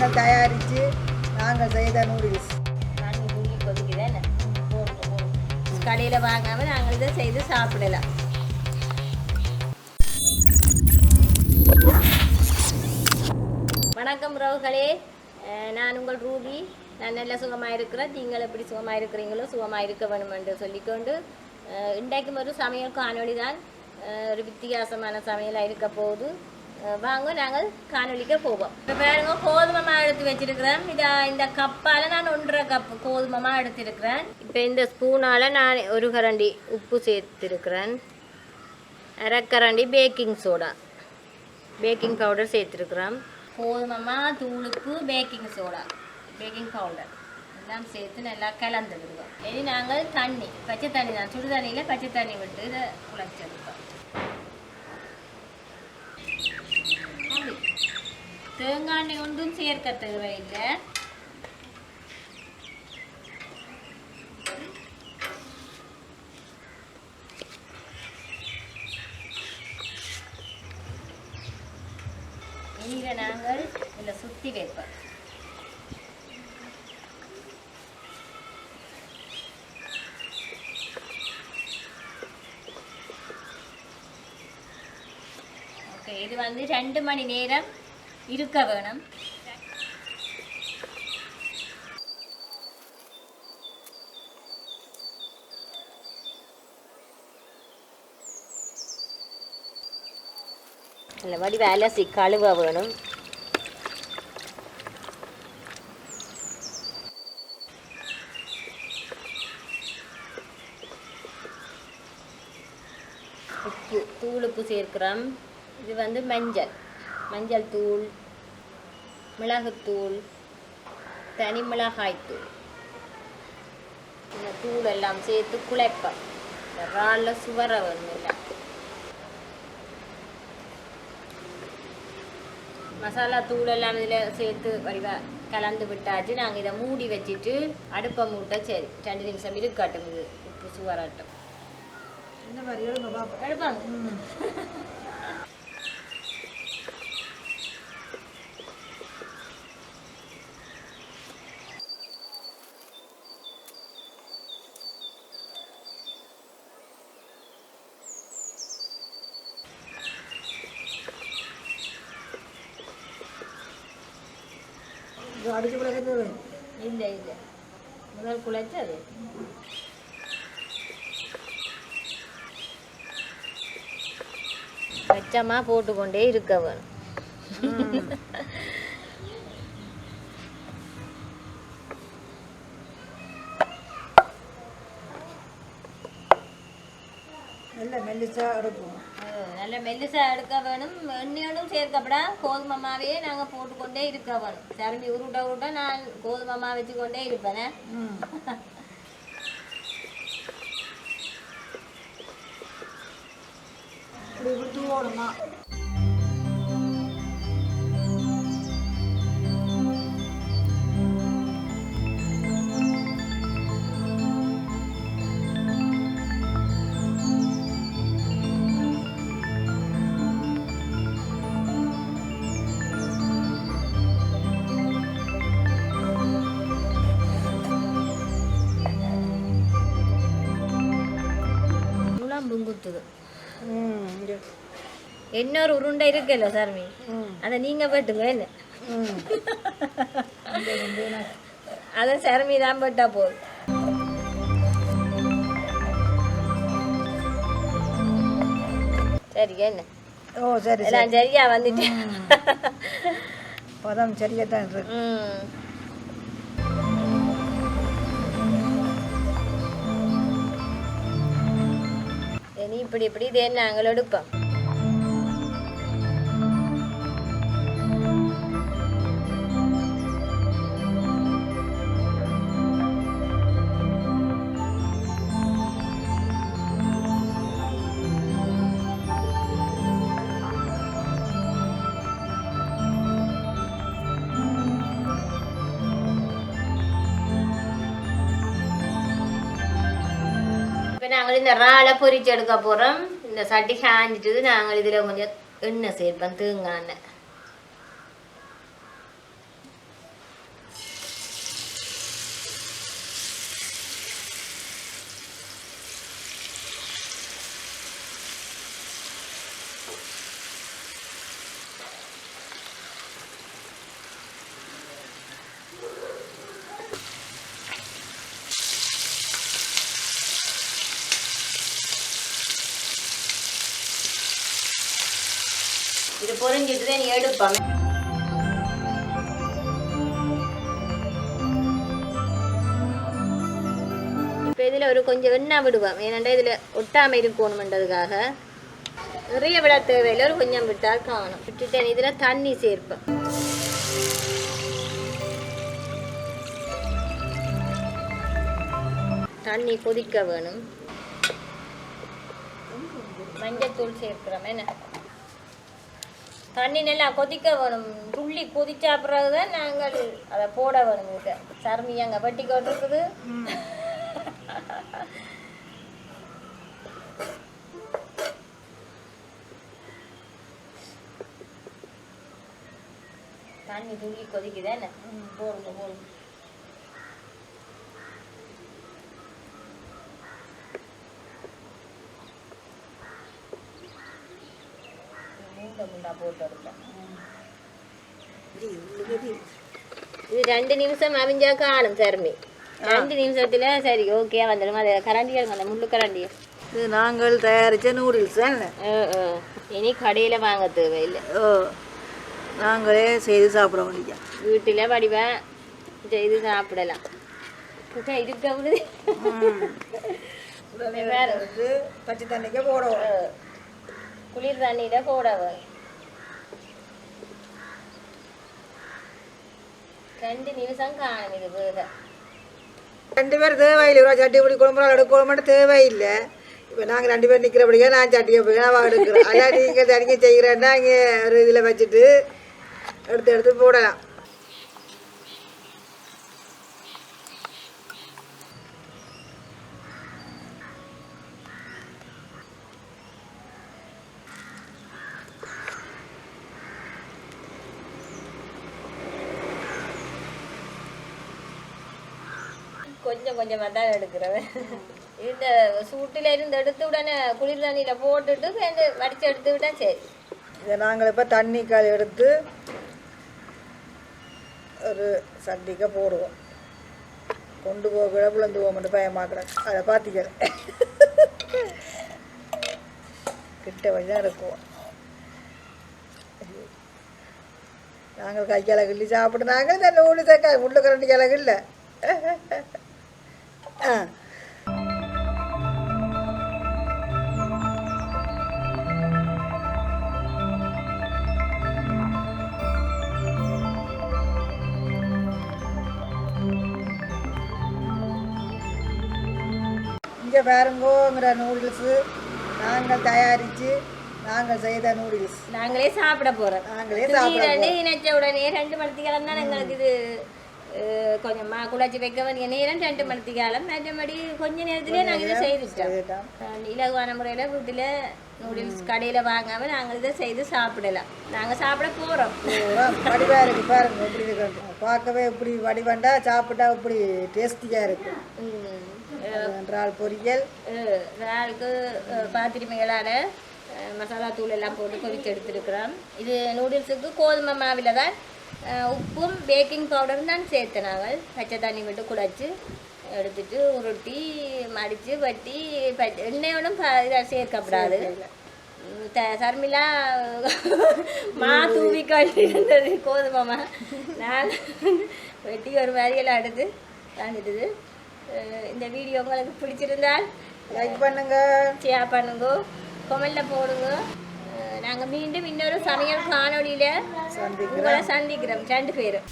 நாங்கள் தயாரித்து நாங்கள் செய்த நூடுல்ஸ். தண்ணி தூக்கி கொதிக்குதானே கடையில் வாங்காமல் நாங்கள் இதை செய்து சாப்பிடலாம். வணக்கம் உறவுகளே, நான் உங்கள் ரூபி. நான் நல்லா சுகமாக இருக்கிறேன். நீங்கள் எப்படி சுகமாக இருக்கிறீங்களோ சுகமாக இருக்க வேணும் என்று சொல்லிக்கொண்டு இன்றைக்கும் ஒரு சமையல் காணொளி தான். ஒரு வித்தியாசமான சமையலாக இருக்க போகுது. வாங்க நாங்கள் காணொலிக்க போவோம். இப்போ பாருங்க, கோதுமை மாவு எடுத்து வச்சிருக்கிறேன். இந்த கப்பால் நான் 1.5 கப் கோதுமை மாவு எடுத்திருக்கிறேன். இப்போ இந்த ஸ்பூனால் நான் 1 கரண்டி உப்பு சேர்த்துருக்கிறேன். 1/2 கரண்டி பேக்கிங் சோடா, பேக்கிங் பவுடர் சேர்த்துருக்குறேன். கோதுமை மாவு தூளுக்கு பேக்கிங் சோடா, பேக்கிங் பவுடர் எல்லாம் சேர்த்து நல்லா கலந்து விடுவோம். இனி நாங்கள் தண்ணி, பச்சை தண்ணி தான், சுடு தண்ணியில் பச்சை தண்ணி விட்டு இதை குழச்செடுப்போம். தேங்காய் எண்ணெய் ஒன்றும் சேர்க்க தேவையில்லை. நீரை நாங்கள் இதில் சுற்றி வைப்போம். ஓகே, இது 2 மணி நேரம் இருக்க வேணும். இந்த மாதிரி அலசி கழுவ வேணும். உப்பு, தூளுப்பு சேர்க்கிறோம். இது மஞ்சள் தூள், மிளகுத்தூள், தனி மிளகாய்த்தூள், இந்த தூள் எல்லாம் சேர்த்து குழைப்போம். ராலில் சுவர வேணும். இல்லை மசாலா தூள் எல்லாம் இதில் சேர்த்து வடிவாக கலந்து விட்டாச்சு. நாங்கள் இதை மூடி வச்சுட்டு அடுப்பை மூட்டை சரி 2 நிமிஷம் இருக்கட்டும். இது உப்பு சுவராட்டம். இந்த மாதிரி எடுப்பாங்க. அடிச்சு குழைக்கிறது இல்லை முதல் குழைச்சது. பச்சமா போட்டுக்கொண்டே இருக்க வேணும். நல்ல மெல்லிசா எடுப்போம். நல்ல மெல்லிசா எடுக்க வேணும். எண்ணெயோடும் சேர்க்கப்படா. கோதுமை மாவையே நாங்கள் போட்டுக்கொண்டே இருக்க வேணும். சரண்டி உருட்ட நான் கோதுமை மாவு வச்சுக்கொண்டே இருப்பேனே. இப்படி விட்டு ஓடுமா. குத்துது. இன்னொரு உருண்டை இருக்குல்ல சார்மி, அதை நீங்க வெட்டுங்க. என்ன அதை சரமி தான் வெட்டா போதும். சரி என்ன? ஓ சரி, எல்லாம் சரியா வந்துட்டு பதம் சரியா தான் இருக்கு. நீ இப்படி இதே நாங்கள் எடுப்போம். நாங்கள் இந்த இறாலை பொரிச்சு எடுக்க போகிறோம். இந்த சட்டி காஞ்சிட்டு நாங்கள் இதில் கொஞ்சம் எண்ணெய் சேர்ப்போம், தேங்காய் எண்ணெய். பொரிஞ்சிட்டு நீ எடுப்போம். இப்போ இதில் ஒரு கொஞ்சம் எண்ணெய் விடுவோம். ஏன்னாண்டா இதில் ஒட்டாமல் இருக்கணுமென்றதுக்காக நிறைய விட தேவையில்லை, ஒரு கொஞ்சம் விட்டால் காணும். விட்டுட்டு இதில் தண்ணி சேர்ப்பேன். தண்ணி கொதிக்க வேணும். மஞ்சத்தூள் சேர்க்கிறோம். என்ன தண்ணி நல்லா கொதிக்க வேணும். துள்ளி கொதிச்சா பிறகுதான் நாங்கள் அதை போட வேணும். இருக்கு சர்மி அங்கே வட்டி கொண்டிருக்குது. தண்ணி துள்ளி கொதிக்குதா என்ன போடுங்க போடுங்க. முண்டா போட்டு எடுப்பேன். இது 2 நிமிஷம் அவிஞ்சா காணும் சர்மி. 2 நிமிஷத்துல சரி ஓகே வந்துடும். அது கரண்டியா அந்த முள்ளு கரண்டியா. இது நாங்கள் தயாரித்த நூடுல்ஸ். இனி கடையில் வாங்க தேவையில்லை. நாங்களே செய்து சாப்பிட முடியும். வீட்டில் வடிவா செய்து சாப்பிடலாம். இருக்க விடுது. பச்சை தண்ணிக்கு போடுவோம். குளிர் தண்ணியில் போடவும் 2 நிமிஷம் காணும். இது வேக 2 பேர் தேவையில்லை. ஒரு சட்டி பிடி குழம்பு எடுக்கணும் மட்டும் தேவையில்லை. இப்போ நாங்கள் 2 பேர் நிற்கிறபடியா நான் சட்டியை போய் நான் எடுக்கிறேன். அதான் நீங்கள் தனிக்க செய்கிறேன்னா இங்கே ஒரு இதில் வச்சுட்டு எடுத்து போடலாம். கொஞ்சம் கொஞ்சமாக தான் எடுக்கிறவன். இந்த சூட்டில் இருந்து எடுத்து உடனே குளிர் தண்ணியில் போட்டுட்டு வடித்து எடுத்து விட்டா சரி. இதை நாங்கள் இப்போ தண்ணி கால் எடுத்து ஒரு சட்டிக்க போடுவோம். கொண்டு போக புலந்து போக மட்டும் பயமாக்குறேன். அதை பார்த்திக்கிறேன். கிட்ட வழி தான் இருக்குவோம். நாங்கள் கை கிழக்கு சாப்பிட்றாங்க. இந்த நூலு தக்கா முள்ளு கரண்டி கிழக்கு இல்லை. இங்கே பாருங்கோங்கிற நூடுல்ஸு நாங்கள் தயாரித்து நாங்கள் செய்த நூடுல்ஸ் நாங்களே சாப்பிட போகிறோம். நாங்களே சாப்பிட நினைச்ச உடனே 2 மணித்தியாலம் தான் எங்களுக்கு இது கொஞ்சமாக குழச்சி வைக்க வேண்டிய நேரம் 2 மணித்தியாலம். மற்றபடி கொஞ்ச நேரத்திலே நாங்கள் இதை செய்துட்டோம். இலகுவான முறையில் வீட்டில் நூடுல்ஸ் கடையில் வாங்காமல் நாங்கள் இதை செய்து சாப்பிடலாம். நாங்கள் சாப்பிட போகிறோம். வடிவாக இருக்குது பாருங்க. எப்படி இருக்கு பார்க்கவே இப்படி வடிவண்டா சாப்பிட்டா இப்படி டேஸ்டியாக இருக்கும். இறால் பொரியல், இறாலுக்கு பாத்திரிமைகளால் மசாலா தூள் எல்லாம் போட்டு கொதித்து எடுத்துருக்குறோம். இது நூடுல்ஸுக்கு கோதுமை மாவில் தான் உப்பும் பேக்கிங் பவுடரும் தான் சேர்த்து நாங்கள் பச்சை தண்ணி விட்டு குழச்சி எடுத்துட்டு உருட்டி மடித்து வட்டி எண்ணெயோடும் இதாக சேர்க்கப்படாது. சர்மிலாம் மா தூவி கட்டி இருந்தது கோதுமை. நான் வெட்டி ஒரு மாதிரியெல்லாம் எடுத்து தாண்டிட்டுது. இந்த வீடியோ உங்களுக்கு பிடிச்சிருந்தால் லைக் பண்ணுங்க, ஷேர் பண்ணுங்க, கமெண்ட்ல போடுங்க. நாங்கள் மீண்டும் இன்னொரு சமையல் காணொலியில் உங்களை சந்திக்கிறோம் 2 பேரும்.